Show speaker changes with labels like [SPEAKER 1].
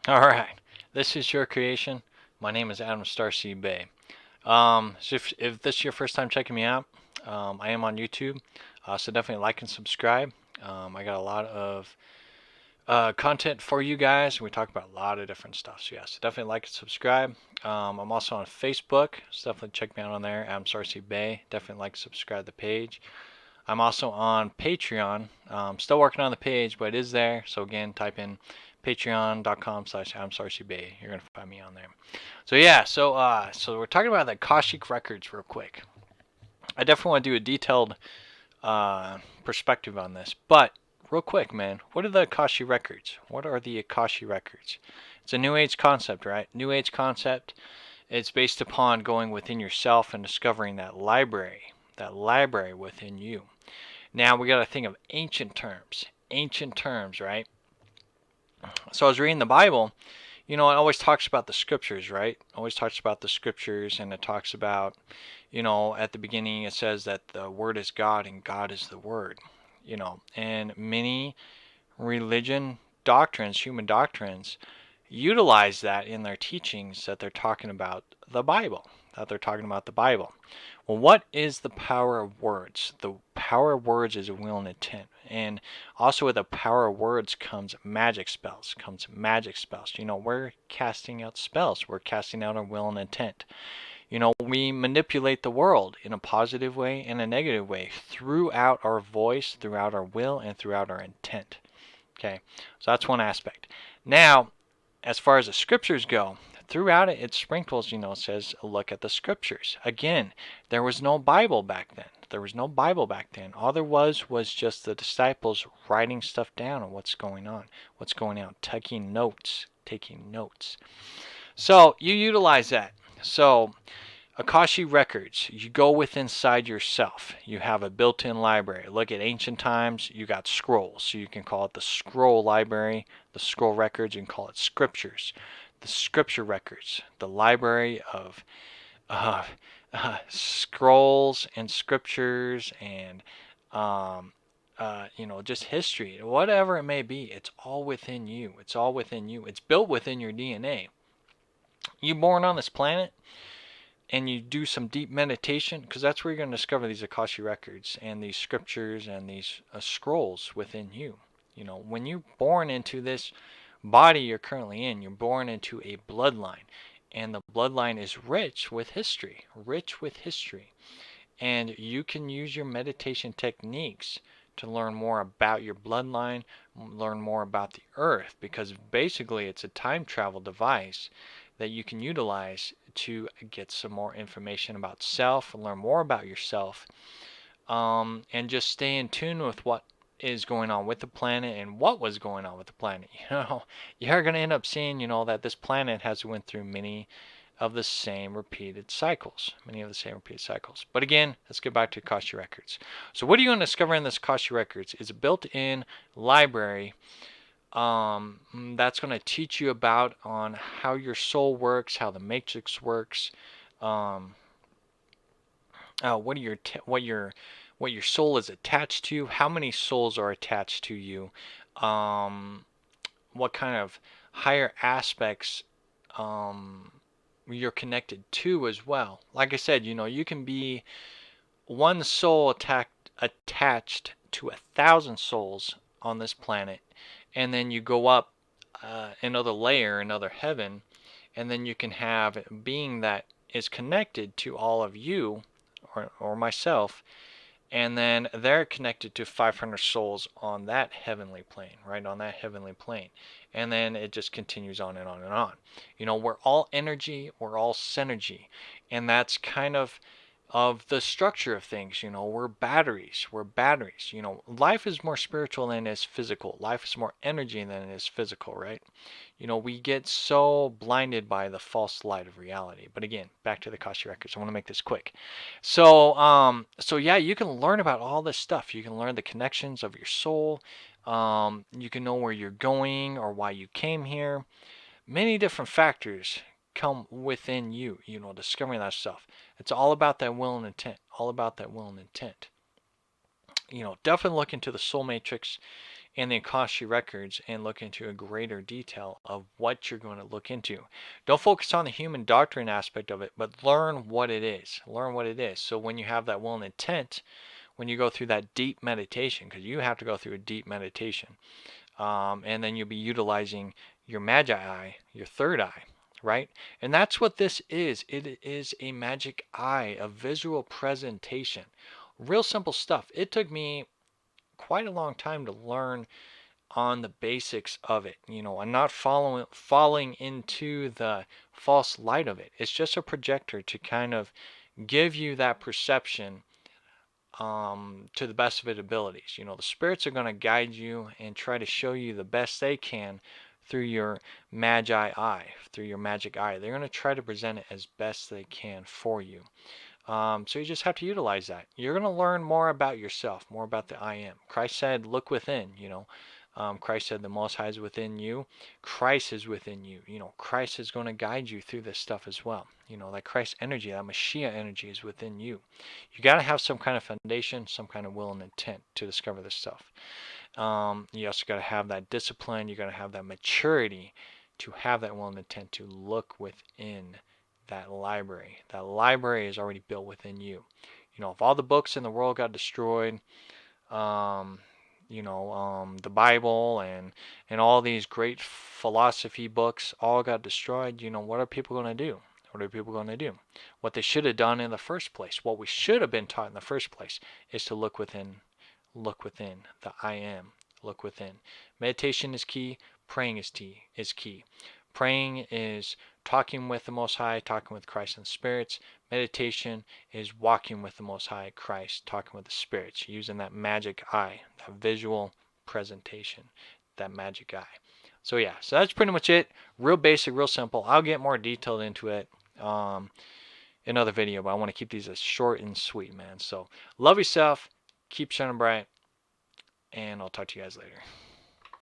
[SPEAKER 1] Alright, this is your creation. My name is Adam Starseed Bey. So if this is your first time checking me out, I am on YouTube, so definitely like and subscribe. I got a lot of content for you guys. We talk about a lot of different stuff, so yeah, so definitely like and subscribe. I'm also on Facebook, so definitely check me out on there, Adam Starseed Bey. Definitely like and subscribe to the page. I'm also on Patreon. Still working on the page, but it is there. So again, type in patreon.com/AdamSarcyBay. You're gonna find me on there. So yeah, so we're talking about the Akashic Records real quick. I definitely want to do a detailed perspective on this, but real quick, man, what are the Akashic Records? What are the Akashic Records? It's a New Age concept, right? New Age concept. It's based upon going within yourself and discovering that library within you. Now we got to think of ancient terms, right? So I was reading the Bible. It always talks about the scriptures, right? Always talks about the scriptures, and it talks about, at the beginning it says that the Word is God and God is the Word. And many religion doctrines, human doctrines, utilize that in their teachings that they're talking about the Bible, Well, what is the power of words? The power of words is will and intent. And also with the power of words comes magic spells, we're casting out spells. We're casting out our will and intent. We manipulate the world in a positive way and a negative way throughout our voice, throughout our will, and throughout our intent. Okay, so that's one aspect. Now, as far as the scriptures go, throughout it sprinkles, it says look at the scriptures. Again, there was no Bible back then. All there was just the disciples writing stuff down on what's going on, taking notes. So you utilize that. So Akashic Records, you go within inside yourself. You have a built-in library. Look at ancient times, you got scrolls. So you can call it the scroll library, the scroll records, you can call it scriptures. The scripture records, the library of uh, scrolls and scriptures and just history, whatever it may be. It's all within you. It's built within your DNA. You're born on this planet, and you do some deep meditation, because that's where you're going to discover these Akashic records and these scriptures and these scrolls within you. When you're born into this body you're currently in, you're born into a bloodline, and the bloodline is rich with history, and you can use your meditation techniques to learn more about your bloodline, learn more about the earth, because basically it's a time travel device that you can utilize to get some more information about self, learn more about yourself, and just stay in tune with what is going on with the planet and what was going on with the planet. You're going to end up seeing, that this planet has went through many of the same repeated cycles. But again, let's get back to Akashic Records. So what are you going to discover in this Akashic Records is a built-in library that's going to teach you about on how your soul works, how the matrix works, what your soul is attached to, how many souls are attached to you, what kind of higher aspects you're connected to as well. Like I said, you can be one soul attached to 1,000 souls on this planet, and then you go up another layer, another heaven, and then you can have a being that is connected to all of you or myself, and then they're connected to 500 souls on that heavenly plane, right? On that heavenly plane. And then it just continues on and on and on. We're all energy, we're all synergy. And that's kind of the structure of things. We're batteries. Life is more spiritual than it is physical. Life is more energy than it is physical, right? We get so blinded by the false light of reality. But again, back to the Akashic Records. I want to make this quick. So yeah, you can learn about all this stuff. You can learn the connections of your soul. You can know where you're going or why you came here. Many different factors come within you, discovering that stuff. It's all about that will and intent. Definitely look into the soul matrix and the Akashic Records and look into a greater detail of what you're going to look into. Don't focus on the human doctrine aspect of it, but learn what it is. Learn what it is. So when you have that will and intent, when you go through that deep meditation, because you have to go through a deep meditation, and then you'll be utilizing your magi eye, your third eye, right? And that's what this is. It is a magic eye, a visual presentation. Real simple stuff. It took me quite a long time to learn on the basics of it. You know, I'm not falling into the false light of it. It's just a projector to kind of give you that perception to the best of its abilities. You know, the spirits are going to guide you and try to show you the best they can through your magi eye, through your magic eye. They're going to try to present it as best they can for you. So you just have to utilize that. You're going to learn more about yourself, more about the I am. Christ said, look within, you know. Christ said the Most High is within you. Christ is within you. You know, Christ is going to guide you through this stuff as well. You know, that Christ energy, that Mashiach energy is within you. You got to have some kind of foundation, some kind of will and intent to discover this stuff. You also got to have that discipline. You got to have that maturity to have that will and intent to look within that library. That library is already built within you. You know, if all the books in the world got destroyed, the Bible and all these great philosophy books all got destroyed, you know, what are people going to do? What are people going to do? What they should have done in the first place, what we should have been taught in the first place, is to look within. Look within. The I am. Look within. Meditation is key. Praying is key. Praying is talking with the Most High, talking with Christ and the spirits. Meditation is walking with the Most High, Christ, talking with the spirits, using that magic eye, that visual presentation, that magic eye. So yeah, so that's pretty much it. Real basic, real simple. I'll get more detailed into it in another video, but I want to keep these as short and sweet, man. So love yourself, keep shining bright, and I'll talk to you guys later.